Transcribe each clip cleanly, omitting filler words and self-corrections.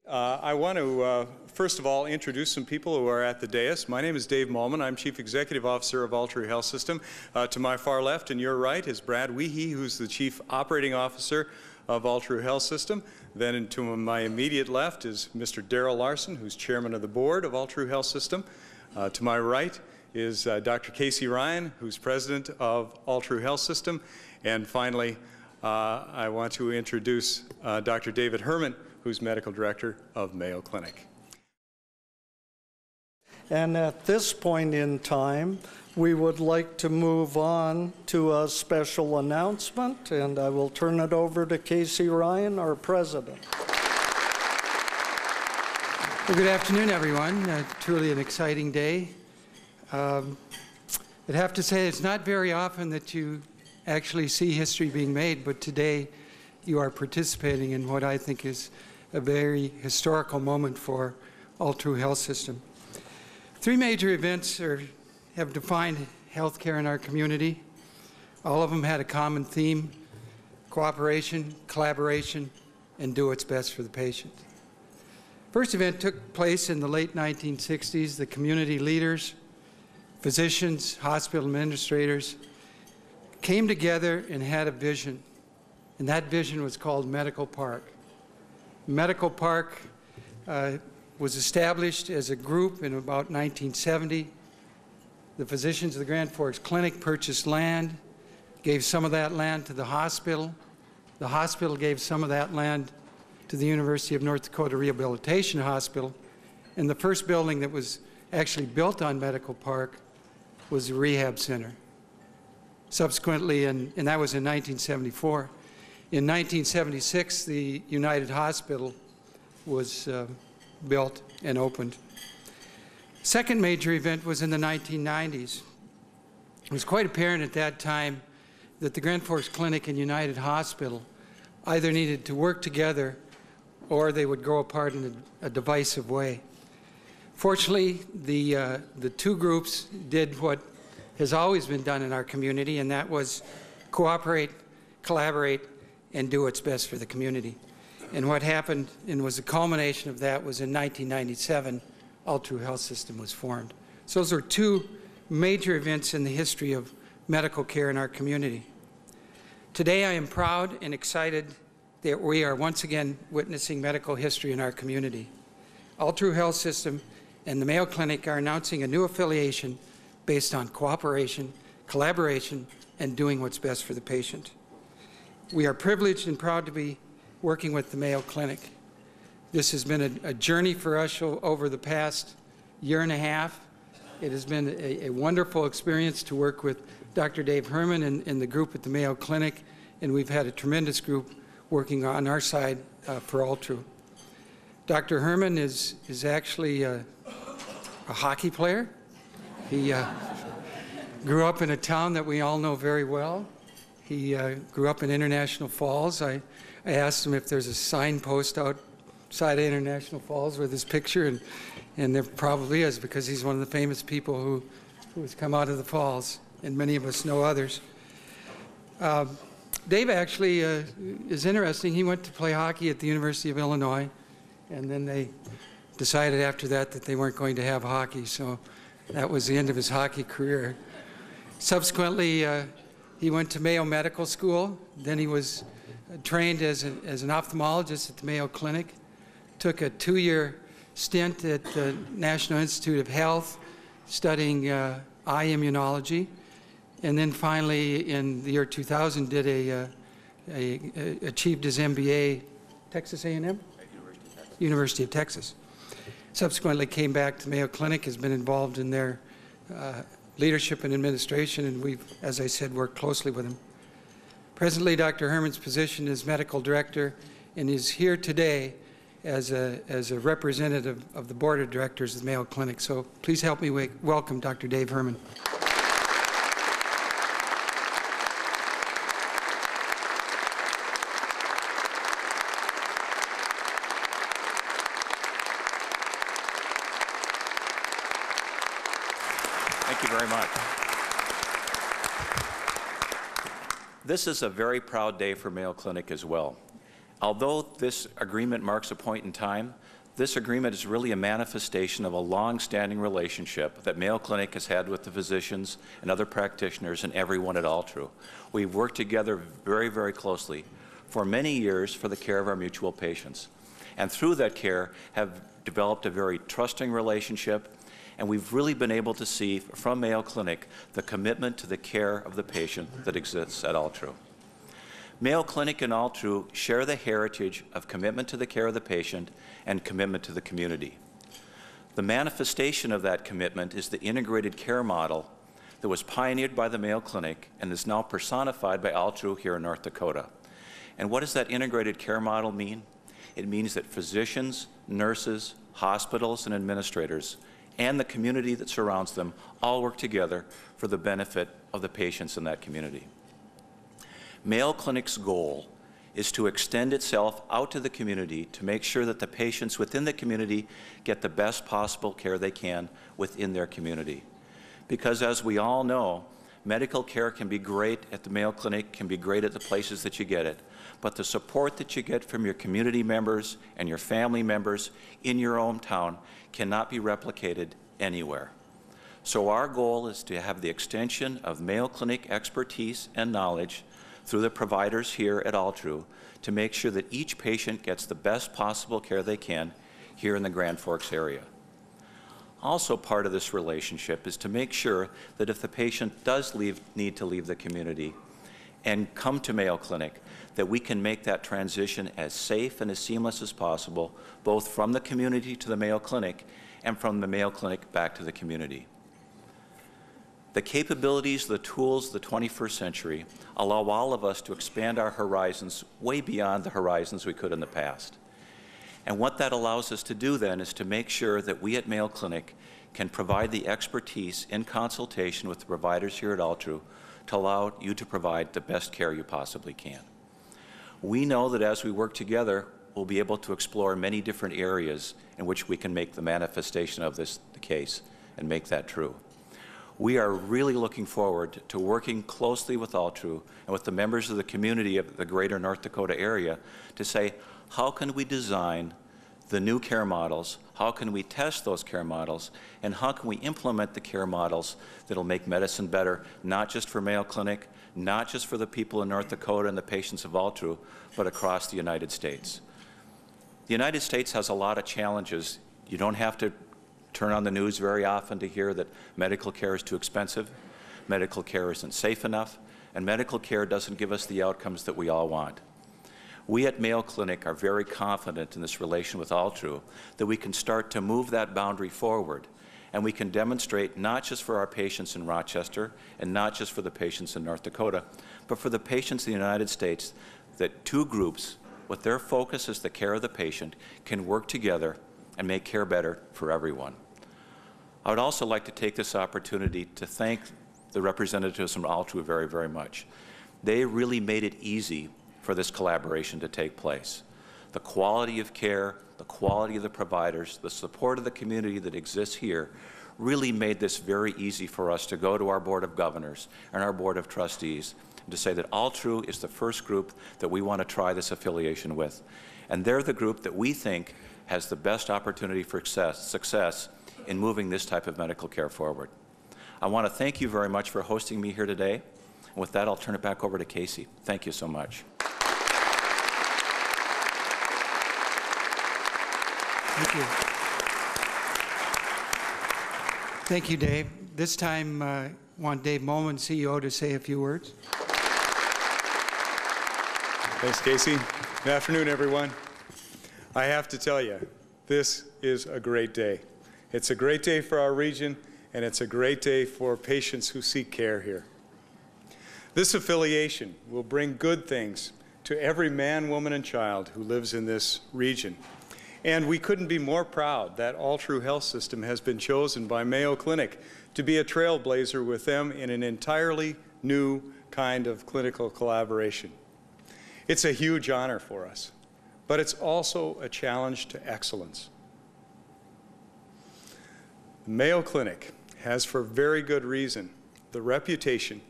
I want to, first of all, introduce some people who are at the dais. My name is Dave Malman. I'm Chief Executive Officer of Altru Health System. To my far left and your right is Brad Weehee, who's the Chief Operating Officer of Altru Health System. Then to my immediate left is Mr. Darrell Larson, who's Chairman of the Board of Altru Health System. To my right is Dr. Casey Ryan, who's President of Altru Health System. And finally, I want to introduce Dr. David Herman, who's Medical Director of Mayo Clinic. And at this point in time, we would like to move on to a special announcement, and I will turn it over to Casey Ryan, our President. Well, good afternoon, everyone. Truly an exciting day. I'd have to say it's not very often that you actually see history being made, but today you are participating in what I think is a very historical moment for Altru Health System. Three major events have defined healthcare in our community. All of them had a common theme: cooperation, collaboration, and do what's best for the patient. First event took place in the late 1960s. The community leaders, physicians, hospital administrators came together and had a vision, and that vision was called Medical Park. Medical Park was established as a group in about 1970. The physicians of the Grand Forks Clinic purchased land, gave some of that land to the hospital. The hospital gave some of that land to the University of North Dakota Rehabilitation Hospital. And the first building that was actually built on Medical Park was the rehab center. Subsequently, and that was in 1974. In 1976, the United Hospital was built and opened. Second major event was in the 1990s. It was quite apparent at that time that the Grand Forks Clinic and United Hospital either needed to work together or they would grow apart in a divisive way. Fortunately, the two groups did what has always been done in our community, and that was cooperate, collaborate, and do what's best for the community. And what happened, and was the culmination of that, was in 1997, Altru Health System was formed. So those are two major events in the history of medical care in our community. Today I am proud and excited that we are once again witnessing medical history in our community. Altru Health System and the Mayo Clinic are announcing a new affiliation based on cooperation, collaboration, and doing what's best for the patient. We are privileged and proud to be working with the Mayo Clinic. This has been a journey for us over the past year and a half. It has been a wonderful experience to work with Dr. Dave Herman and the group at the Mayo Clinic, and we've had a tremendous group working on our side for Altru. Dr. Herman is actually a hockey player. He grew up in a town that we all know very well. He grew up in International Falls. I asked him if there's a signpost outside of International Falls with his picture, and there probably is, because he's one of the famous people who has come out of the falls, and many of us know others. Dave actually is interesting. He went to play hockey at the University of Illinois, and then they decided after that that they weren't going to have hockey, so that was the end of his hockey career. Subsequently, he went to Mayo Medical School. Then he was trained as an ophthalmologist at the Mayo Clinic, took a 2-year stint at the National Institute of Health studying eye immunology, and then finally in the year 2000 did achieved his MBA, Texas A&M? University of Texas. Subsequently came back to Mayo Clinic, has been involved in their leadership and administration, and we've, as I said, worked closely with him. Presently, Dr. Herman's position is medical director and is here today as a representative of the board of directors of the Mayo Clinic. So please help me welcome Dr. Dave Herman. Thank you very much. This is a very proud day for Mayo Clinic as well. Although this agreement marks a point in time, This agreement is really a manifestation of a long-standing relationship that Mayo Clinic has had with the physicians and other practitioners and everyone at Altru. We've worked together very, very closely for many years for the care of our mutual patients. And through that care have developed a very trusting relationship, and we've really been able to see from Mayo Clinic the commitment to the care of the patient that exists at Altru. Mayo Clinic and Altru share the heritage of commitment to the care of the patient and commitment to the community. The manifestation of that commitment is the integrated care model that was pioneered by the Mayo Clinic and is now personified by Altru here in North Dakota. And what does that integrated care model mean? It means that physicians, nurses, hospitals, and administrators, and the community that surrounds them all work together for the benefit of the patients in that community. Mayo Clinic's goal is to extend itself out to the community to make sure that the patients within the community get the best possible care they can within their community. Because as we all know, medical care can be great at the Mayo Clinic, can be great at the places that you get it, but the support that you get from your community members and your family members in your hometown cannot be replicated anywhere. So our goal is to have the extension of Mayo Clinic expertise and knowledge through the providers here at Altru to make sure that each patient gets the best possible care they can here in the Grand Forks area. Also part of this relationship is to make sure that if the patient does need to leave the community and come to Mayo Clinic, that we can make that transition as safe and as seamless as possible, both from the community to the Mayo Clinic and from the Mayo Clinic back to the community. The capabilities, the tools of the 21st century allow all of us to expand our horizons way beyond the horizons we could in the past. And what that allows us to do then is to make sure that we at Mayo Clinic can provide the expertise in consultation with the providers here at Altru to allow you to provide the best care you possibly can. We know that as we work together, we'll be able to explore many different areas in which we can make the manifestation of this the case and make that true. We are really looking forward to working closely with Altru and with the members of the community of the greater North Dakota area to say, how can we design the new care models, how can we test those care models, and how can we implement the care models that'll make medicine better, not just for Mayo Clinic, not just for the people in North Dakota and the patients of Altru, but across the United States. The United States has a lot of challenges. You don't have to turn on the news very often to hear that medical care is too expensive, medical care isn't safe enough, and medical care doesn't give us the outcomes that we all want. We at Mayo Clinic are very confident in this relation with Altru that we can start to move that boundary forward, and we can demonstrate not just for our patients in Rochester and not just for the patients in North Dakota, but for the patients in the United States, that two groups, with their focus as the care of the patient, can work together and make care better for everyone. I would also like to take this opportunity to thank the representatives from Altru very, very much. They really made it easy for this collaboration to take place. The quality of care, the quality of the providers, the support of the community that exists here really made this very easy for us to go to our Board of Governors and our Board of Trustees and to say that Altru is the first group that we want to try this affiliation with. And they're the group that we think has the best opportunity for success in moving this type of medical care forward. I want to thank you very much for hosting me here today. And with that, I'll turn it back over to Casey. Thank you so much. Thank you. Thank you, Dave. This time, I want Dave Mohlman, CEO, to say a few words. Thanks, Casey. Good afternoon, everyone. I have to tell you, this is a great day. It's a great day for our region, and it's a great day for patients who seek care here. This affiliation will bring good things to every man, woman, and child who lives in this region. And we couldn't be more proud that Altru Health System has been chosen by Mayo Clinic to be a trailblazer with them in an entirely new kind of clinical collaboration. It's a huge honor for us, but it's also a challenge to excellence. Mayo Clinic has, for very good reason, the reputation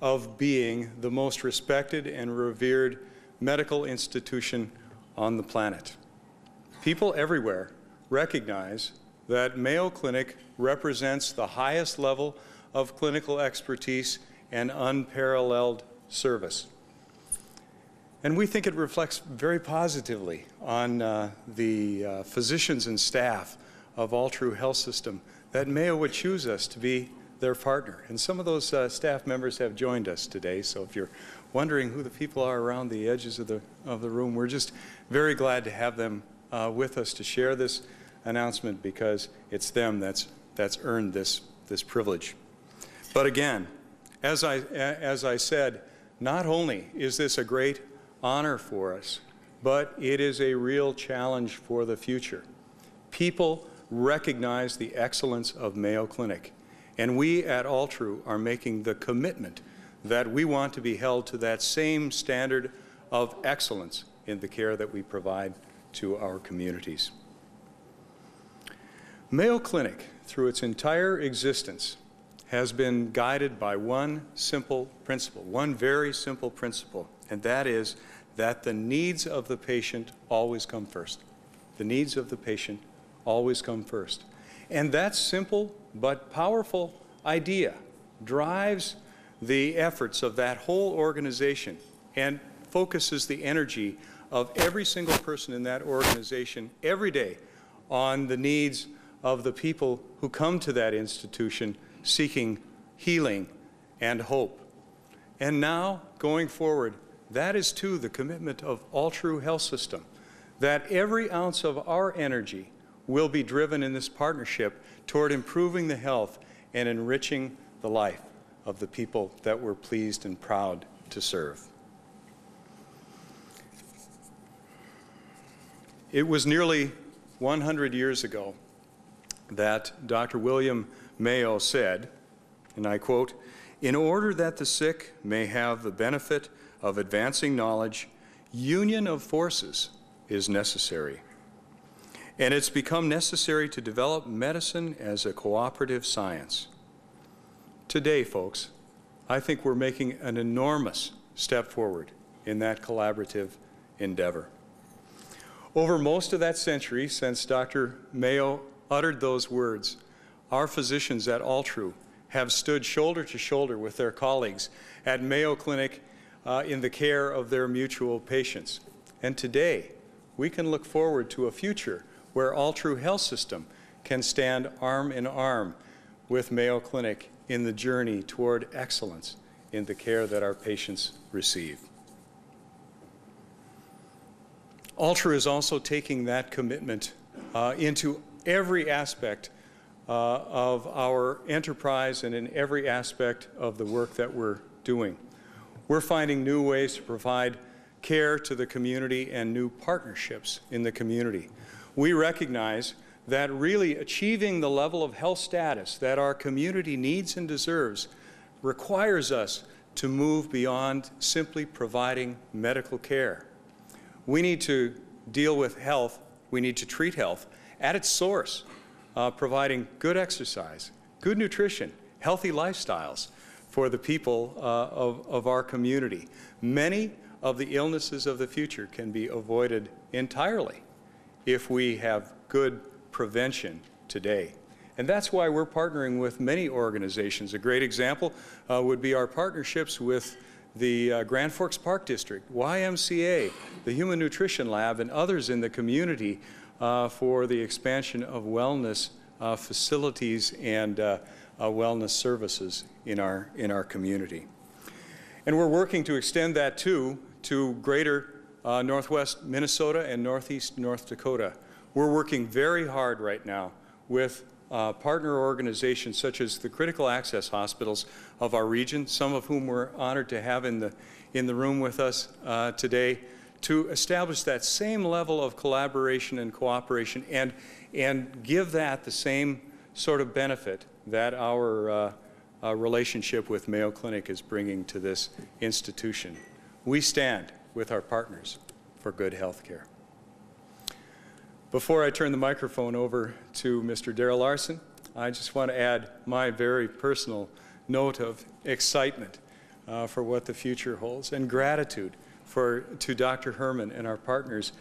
of being the most respected and revered medical institution on the planet. People everywhere recognize that Mayo Clinic represents the highest level of clinical expertise and unparalleled service. And we think it reflects very positively on the physicians and staff of Altru Health System that Mayo would choose us to be their partner. And some of those staff members have joined us today, so if you're wondering who the people are around the edges of the room, we're just very glad to have them with us to share this announcement, because it's them that's earned this privilege. But again, as I said, not only is this a great honor for us, but it is a real challenge for the future. People recognize the excellence of Mayo Clinic, and we at Altru are making the commitment that we want to be held to that same standard of excellence in the care that we provide to our communities. Mayo Clinic, through its entire existence, has been guided by one simple principle, one very simple principle, and that is that the needs of the patient always come first. The needs of the patient always come first. And that simple but powerful idea drives the efforts of that whole organization and focuses the energy of every single person in that organization every day on the needs of the people who come to that institution seeking healing and hope. And now, going forward, that is too the commitment of Altru Health System, that every ounce of our energy will be driven in this partnership toward improving the health and enriching the life of the people that we're pleased and proud to serve. It was nearly 100 years ago that Dr. William Mayo said, and I quote, "In order that the sick may have the benefit of advancing knowledge, union of forces is necessary. And it's become necessary to develop medicine as a cooperative science." Today, folks, I think we're making an enormous step forward in that collaborative endeavor. Over most of that century, since Dr. Mayo uttered those words, our physicians at Altru have stood shoulder to shoulder with their colleagues at Mayo Clinic in the care of their mutual patients. And today, we can look forward to a future where Altru Health System can stand arm in arm with Mayo Clinic in the journey toward excellence in the care that our patients receive. Altru is also taking that commitment into every aspect of our enterprise and in every aspect of the work that we're doing. We're finding new ways to provide care to the community and new partnerships in the community. We recognize that really achieving the level of health status that our community needs and deserves requires us to move beyond simply providing medical care. We need to deal with health, we need to treat health at its source, providing good exercise, good nutrition, healthy lifestyles for the people of our community. Many of the illnesses of the future can be avoided entirely if we have good prevention today. And that's why we're partnering with many organizations. A great example would be our partnerships with the Grand Forks Park District, YMCA, the Human Nutrition Lab, and others in the community for the expansion of wellness facilities and wellness services in our community. And we're working to extend that to greater Northwest Minnesota and Northeast North Dakota. We're working very hard right now with partner organizations such as the critical access hospitals of our region, some of whom we're honored to have in the room with us today, to establish that same level of collaboration and cooperation and give that the same sort of benefit that our relationship with Mayo Clinic is bringing to this institution. We stand with our partners for good health care. Before I turn the microphone over to Mr. Darrell Larson, I just want to add my very personal note of excitement for what the future holds and gratitude to Dr. Herman and our partners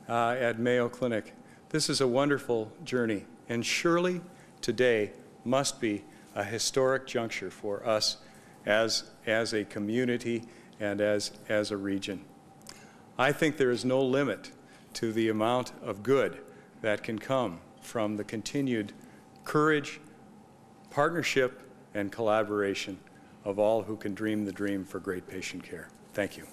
at Mayo Clinic. This is a wonderful journey, and surely today must be a historic juncture for us as a community and as a region. I think there is no limit to the amount of good that can come from the continued courage, partnership, and collaboration of all who can dream the dream for great patient care. Thank you.